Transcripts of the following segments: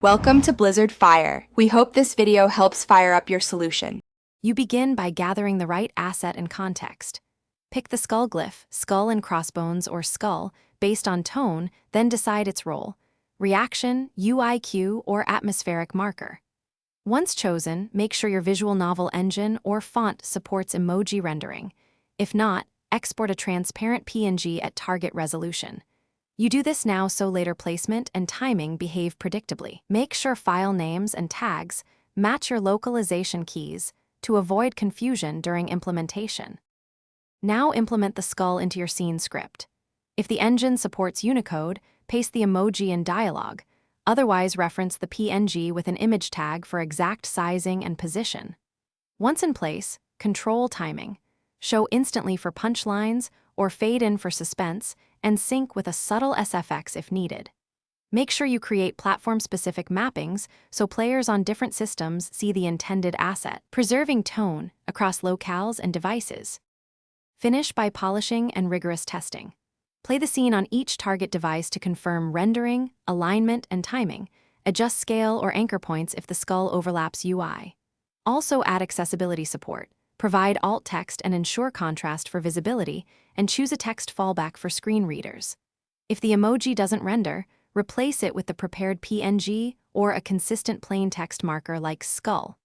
Welcome to Blizzard Fire. We hope this video helps fire up your solution. You begin by gathering the right asset and context. Pick the skull glyph, skull and crossbones or skull, based on tone, then decide its role: reaction, UIQ, or atmospheric marker. Once chosen, make sure your visual novel engine or font supports emoji rendering. If not, export a transparent PNG at target resolution. You do this now so later placement and timing behave predictably. Make sure file names and tags match your localization keys to avoid confusion during implementation. Now implement the skull into your scene script. If the engine supports Unicode, paste the emoji in dialog. Otherwise, reference the PNG with an image tag for exact sizing and position. Once in place, control timing. Show instantly for punchlines or fade in for suspense, and sync with a subtle SFX if needed. Make sure you create platform-specific mappings so players on different systems see the intended asset, preserving tone across locales and devices. Finish by polishing and rigorous testing. Play the scene on each target device to confirm rendering, alignment, and timing. Adjust scale or anchor points if the skull overlaps UI. Also add accessibility support. Provide alt text and ensure contrast for visibility, and choose a text fallback for screen readers. If the emoji doesn't render, replace it with the prepared PNG or a consistent plain text marker like skull.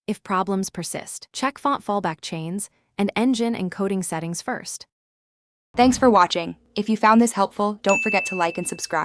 If problems persist, check font fallback chains and engine encoding settings first. Thanks for watching. If you found this helpful, don't forget to like and subscribe.